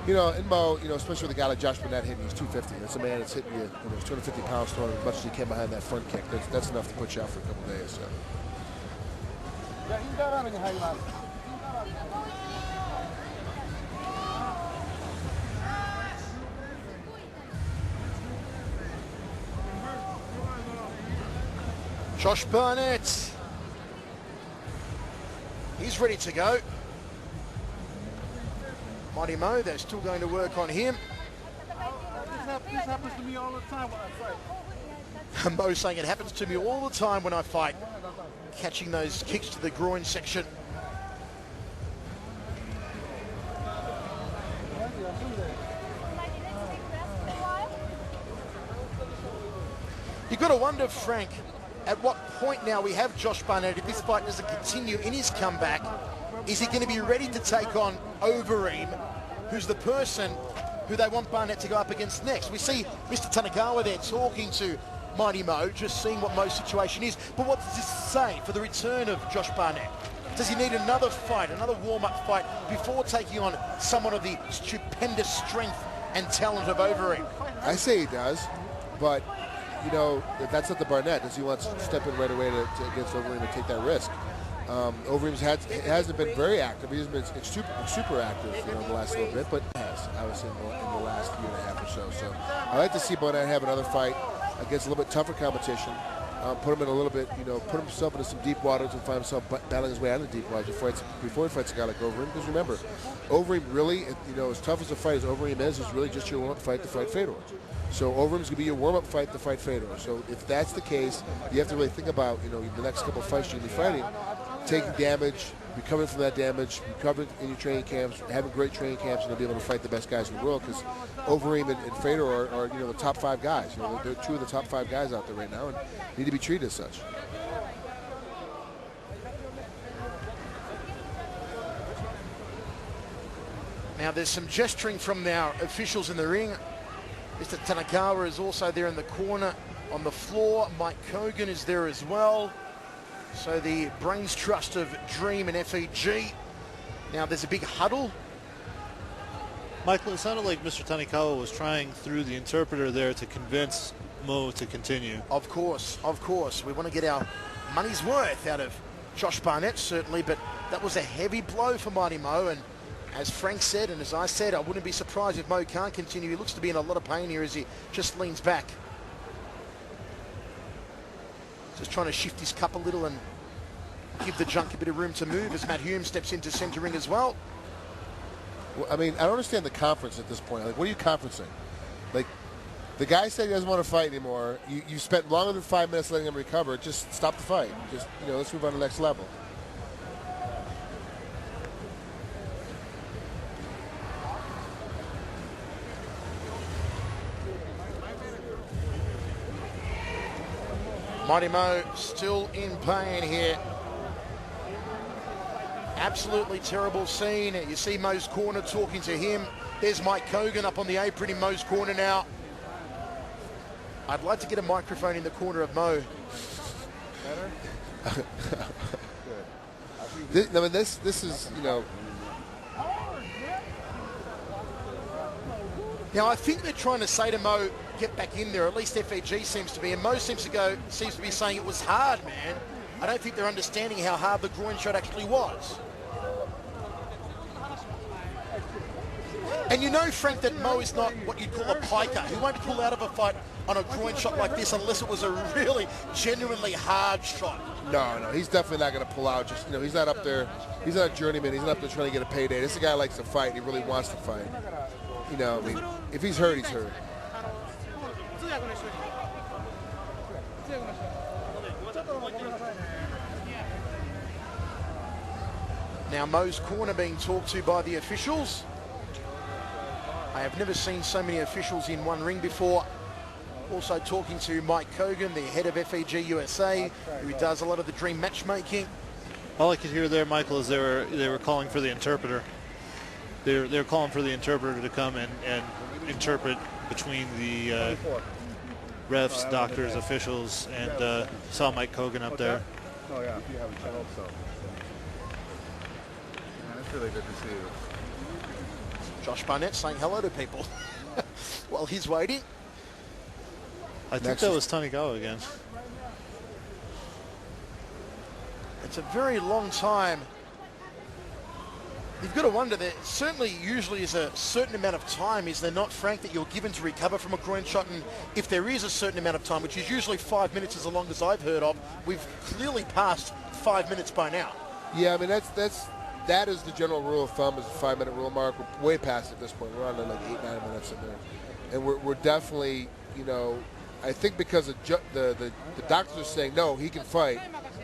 You know, in Mo, you know, especially with a guy like Josh Barnett hitting, he's 250. That's a man that's hitting you, he's 250 pounds throwing as much as he can behind that front kick. That's enough to put you out for a couple days. So. Josh Barnett, he's ready to go. Mighty Mo, they're still going to work on him. This happens to me all the time when I fight. Mo saying it happens to me all the time when I fight. Catching those kicks to the groin section. You've got to wonder, Frank, at what point now we have Josh Barnett, if this fight doesn't continue in his comeback, is he going to be ready to take on Overeem, who's the person who they want Barnett to go up against next? We see Mr. Tanagawa there talking to Mighty Mo, just seeing what Mo's situation is. But what does this say for the return of Josh Barnett? Does he need another fight, another warm-up fight, before taking on someone of the stupendous strength and talent of Overeem? I say he does, but, you know, if that's not the Barnett, does he want to step in right away against Overeem and take that risk? Overeem hasn't been very active. He's been super active, you know, in the last little bit, but has, obviously, in the last year and a half or so. So I like to see Barnett have another fight against a little bit tougher competition. Put him in a little bit, you know, put himself into some deep waters and find himself battling his way out of the deep waters before he fights a guy like Overeem. Because remember, Overeem really, you know, as tough as a fight as Overeem is really just your warm-up fight to fight Fedor. So Overeem's going to be your warm-up fight to fight Fedor. So if that's the case, you have to really think about, you know, the next couple of fights you're going to be fighting, taking damage, recovering from that damage, recovering in your training camps, having great training camps, and you'll be able to fight the best guys in the world. Because Overeem and Fedor are, you know, the top 5 guys. You know, they're 2 of the top 5 guys out there right now, and need to be treated as such. Now there's some gesturing from our officials in the ring. Mr. Tanagawa is also there in the corner on the floor. Mike Kogan is there as well. So the brains trust of Dream and FEG. Now there's a big huddle. Michael, it sounded like Mr. Tanikawa was trying through the interpreter there to convince Mo to continue. Of course. We want to get our money's worth out of Josh Barnett, certainly, but that was a heavy blow for Mighty Mo, and as Frank said, and as I said, I wouldn't be surprised if Mo can't continue. He looks to be in a lot of pain here as he just leans back. Just trying to shift his cup a little and give the junk a bit of room to move as Matt Hume steps into center ring as well. Well, I mean, I don't understand the conference at this point. Like, what are you conferencing? Like, the guy said he doesn't want to fight anymore. You spent longer than 5 minutes letting him recover. Just stop the fight. Just, you know, let's move on to the next level. Mighty Mo still in pain here. Absolutely terrible scene. You see Mo's corner talking to him. There's Mike Kogan up on the apron in Mo's corner now. I'd like to get a microphone in the corner of Mo. This is, you know. Now, I think they're trying to say to Mo, get back in there. At least FEG seems to be. And Mo seems to be saying it was hard, man. I don't think they're understanding how hard the groin shot actually was. And you know, Frank, that Mo is not what you'd call a piker. He won't pull out of a fight on a groin shot like this unless it was a really genuinely hard shot. No, he's definitely not going to pull out. Just, you know, he's not up there. He's not a journeyman. He's not up there trying to get a payday. This guy likes to fight. He really wants to fight. You know, I mean, if he's hurt, he's hurt. Now Mo's corner being talked to by the officials. I have never seen so many officials in one ring before. Also talking to Mike Kogan, the head of FEG USA, who does a lot of the dream matchmaking. All I could hear there, Michael, is they were calling for the interpreter. They're calling for the interpreter to come and interpret between the refs, doctors, officials, and saw Mike Kogan up there. Oh yeah, you have a channel, so. Man, it's really good to see you. Josh Barnett saying hello to people while he's waiting. I think that was Tanigawa again. It's a very long time. You've got to wonder, there certainly usually is a certain amount of time, is there not, Frank, that you're given to recover from a groin shot? And if there is a certain amount of time, which is usually 5 minutes as long as I've heard of, we've clearly passed 5 minutes by now. Yeah, I mean, that is the general rule of thumb, is the 5 minute rule mark. We're way past it at this point. We're on to like 8-9 minutes in there. And we're definitely, you know, I think because the doctors are saying, no, he can fight,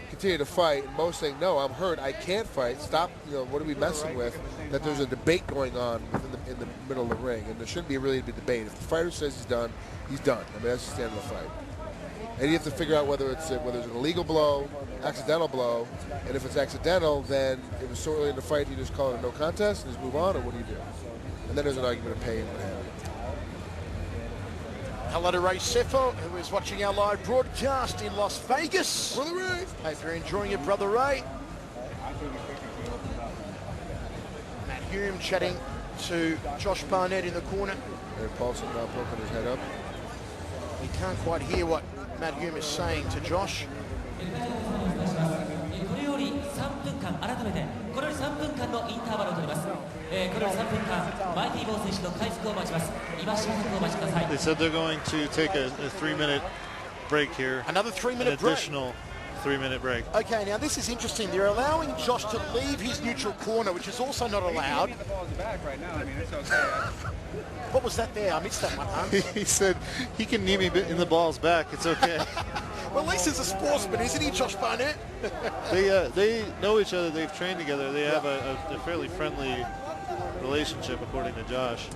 continue to fight, and most saying, no, I'm hurt, I can't fight, stop, you know, what are we messing with? That there's a debate going on in the middle of the ring, and there shouldn't be really a debate. If the fighter says he's done, he's done. I mean, that's the standard of the fight. And you have to figure out whether it's an illegal blow, accidental blow, and if it's accidental, then if it's so early in the fight, you just call it a no contest and just move on, or what do you do? And then there's an argument of pain. Hello to Ray Sefo, who is watching our live broadcast in Las Vegas. Brother Ray! Hope you're enjoying it, Brother Ray. Matt Hume chatting to Josh Barnett in the corner. Eric Paulson now poking his head up. We can't quite hear what Matt Hume is saying to Josh. They said they're going to take a 3-minute break here. Another 3-minute break. Additional 3-minute break. Okay, now this is interesting. They're allowing Josh to leave his neutral corner, which is also not allowed. What was that there? I missed that one, huh? He said he can knee me in the balls back. It's okay. Well, at least he's a sportsman, isn't he, Josh Barnett? They know each other. They've trained together. They have a fairly friendly relationship, according to Josh.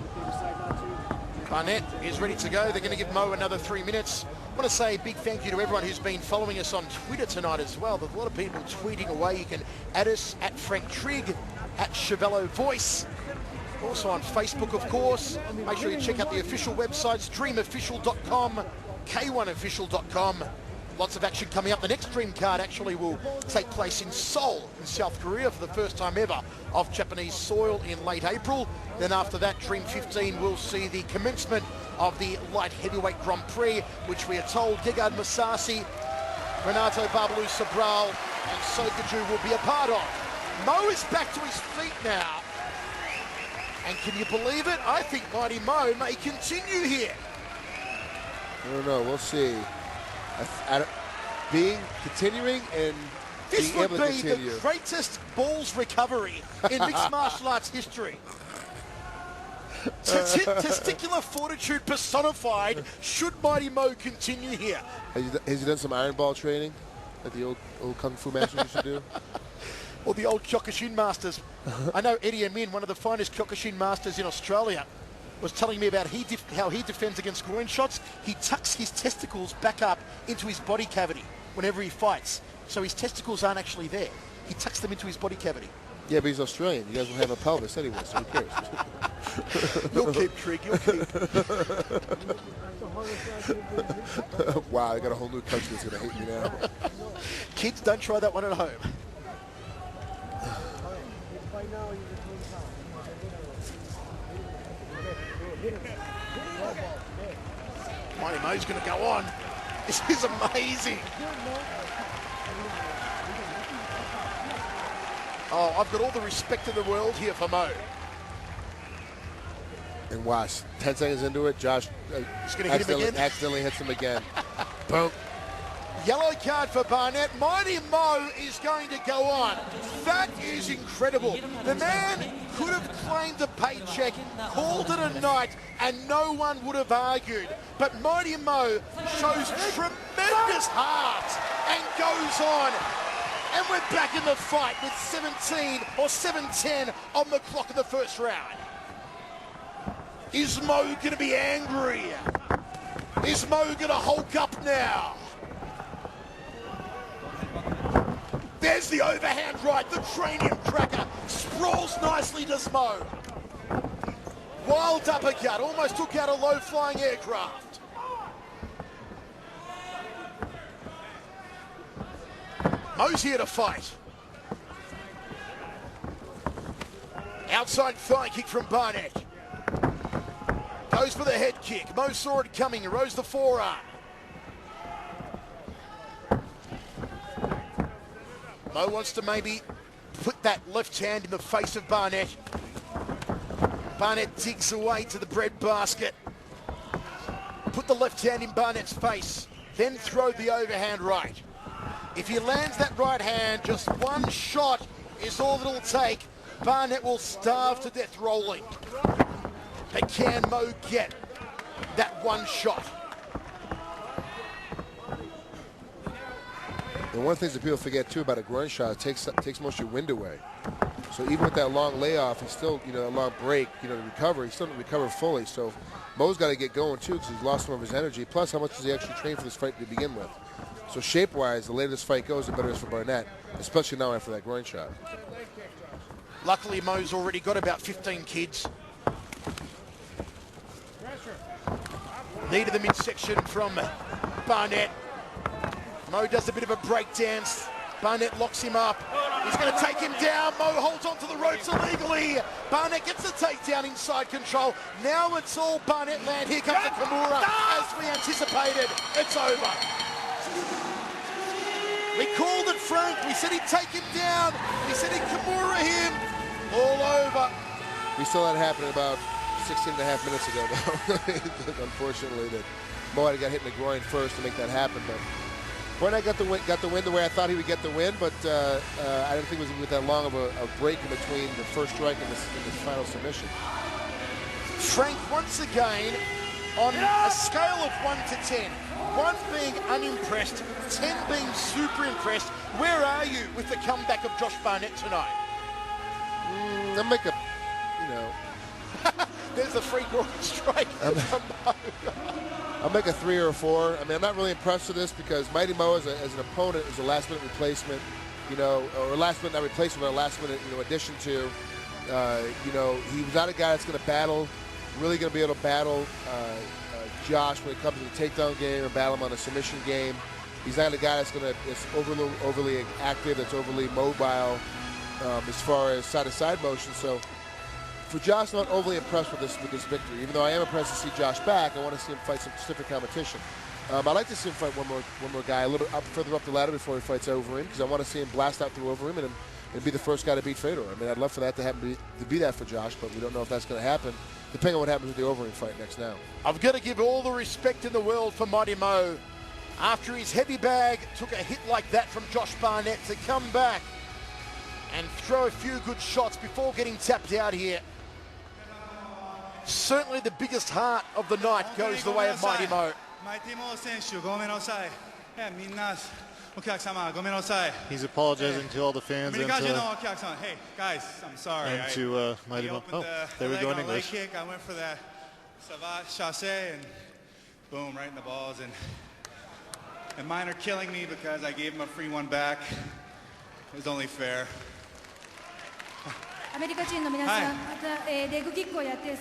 Barnett is ready to go. They're going to give Mo another 3 minutes. I want to say a big thank you to everyone who's been following us on Twitter tonight as well. There's a lot of people tweeting away. You can add us at Frank Trigg, at Chevello Voice. Also on Facebook, of course. Make sure you check out the official websites, dreamofficial.com, k1official.com. Lots of action coming up. The next Dream card actually will take place in Seoul in South Korea for the first time ever off Japanese soil in late April. Then after that, Dream 15 will see the commencement of the light heavyweight Grand Prix, which we are told Gegard Mousasi, Renato Babalu Sobral and Sokaju will be a part of. Mo is back to his feet now. And can you believe it? I think Mighty Mo may continue here. I don't know. We'll see. Continuing and this being would able to be continue. the greatest balls recovery in mixed martial arts history. Testicular fortitude personified. Should Mighty Mo continue here? Has he done some iron ball training that the old kung fu masters used to do? Or the old Kyokushin masters. I know Eddie Amin, one of the finest Kyokushin masters in Australia, was telling me about how he defends against groin shots. He tucks his testicles back up into his body cavity whenever he fights. So his testicles aren't actually there. He tucks them into his body cavity. Yeah, but he's Australian. You guys will have a pelvis anyway, so who cares? You'll keep, Trig, you'll keep. Wow, I got a whole new country that's going to hate me now. Kids, don't try that one at home. Mighty Mo's going to go on. This is amazing. Oh, I've got all the respect in the world here for Mo. And watch, 10 seconds into it, Josh accidentally hits him again. Boom. Yellow card for Barnett. Mighty Mo is going to go on. That is incredible. The man could have claimed the paycheck, called it a night, and no one would have argued. But Mighty Mo shows tremendous heart and goes on. And we're back in the fight with 17 or 7:10 on the clock of the first round. Is Mo going to be angry? Is Mo going to hulk up now? There's the overhand right, the cranium cracker. Sprawls nicely, does Mo. Wild uppercut, almost took out a low-flying aircraft. Mo's here to fight. Outside thigh kick from Barnett. Goes for the head kick. Mo saw it coming. He rose the forearm. Mo wants to maybe put that left hand in the face of Barnett. Barnett digs away to the bread basket. Put the left hand in Barnett's face, then throw the overhand right. If he lands that right hand, just one shot is all it'll take. Barnett will starve to death rolling. But can Mo get that one shot? And one of the things that people forget too about a groin shot, it takes most of your wind away. So even with that long layoff, he's still, a long break, to recover. He still didn't recover fully. So Mo's got to get going too because he's lost some of his energy. Plus, how much does he actually train for this fight to begin with? So shape-wise, the later this fight goes, the better it is for Barnett, especially now after that groin shot. Luckily, Mo's already got about 15 kids. Knee to the midsection from Barnett. Mo does a bit of a breakdance. Barnett locks him up. He's going to take him down. Mo holds onto the ropes illegally. Barnett gets the takedown inside control. Now it's all Barnett land. Here comes the Kimura. As we anticipated, it's over. We called it, Frank. We said he'd take him down. We said he'd Kimura him. All over. We saw that happen about 16 and a half minutes ago, though. Unfortunately, that Mo had got hit in the groin first to make that happen. But Barnett got the win the way I thought he would get the win, but I didn't think it was with that long of a break in between the first strike and the final submission. Frank, once again, on a scale of 1 to 10, 1 being unimpressed, 10 being super impressed, where are you with the comeback of Josh Barnett tonight? I'll make a, There's the free groin strike. I'll make a 3 or a 4. I mean, I'm not really impressed with this because Mighty Mo as an opponent is a last-minute replacement, or last-minute not replacement, but a last-minute, addition to. He's not a guy that's going to battle, really going to be able to battle Josh when it comes to the takedown game and battle him on a submission game. He's not a guy that's overly active, that's overly mobile as far as side-to-side motion. So for Josh, I'm not overly impressed with this victory. Even though I am impressed to see Josh back, I want to see him fight some stiffer competition. I'd like to see him fight one more guy a little bit further up the ladder before he fights Overeem, because I want to see him blast out through Overeem and be the first guy to beat Fedor. I mean, I'd love for that to happen to be that for Josh, but we don't know if that's going to happen, depending on what happens with the Overeem fight next now. I've got to give all the respect in the world for Mighty Mo. After his heavy bag took a hit like that from Josh Barnett to come back and throw a few good shots before getting tapped out here. Certainly the biggest heart of the night goes the way of Mighty Mo. He's apologizing to all the fans and Hey guys, I'm sorry. and to Mighty Mo. Oh, there we go in English. Kick. I went for that savate chasse and boom, right in the balls. And mine are killing me because I gave him a free one back. It was only fair. アメリカ人の皆さん、また、レッグキックをやって、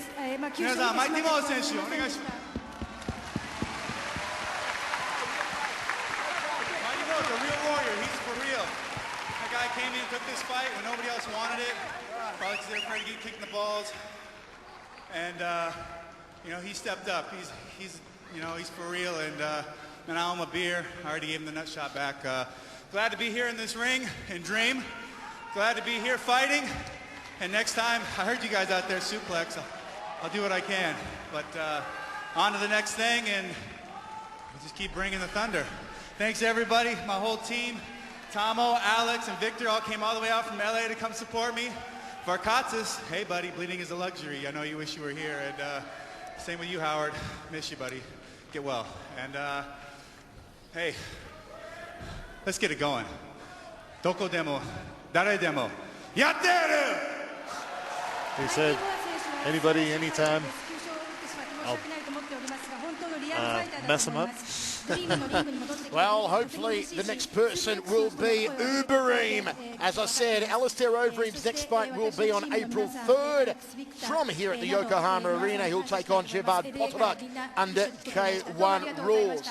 皆さん、マイティモー選手、お願いします。Mighty Mo's a real warrior. He's for real. That guy came in and took this fight when nobody else wanted it. Probably because they were afraid to get kicked in the balls. And he stepped up. He's for real. And man, I owe him a beer. I already gave him the nut shot back. Glad to be here in this ring and Dream. Glad to be here fighting. And next time, I heard you guys out there suplex. I'll do what I can. But on to the next thing, and we'll just keep bringing the thunder. Thanks, everybody, my whole team. Tomo, Alex, and Victor all came all the way out from LA to come support me. Varkatzis, hey, buddy, bleeding is a luxury. I know you wish you were here. And same with you, Howard. Miss you, buddy. Get well. And hey, let's get it going. Doko demo, dare demo, yatteru! He said, anybody, anytime, I'll mess him up. Well, hopefully the next person will be Overeem. As I said, Alistair Overeem's next fight will be on April 3rd from here at the Yokohama Arena. He'll take on Jevad Potterak under K1 rules.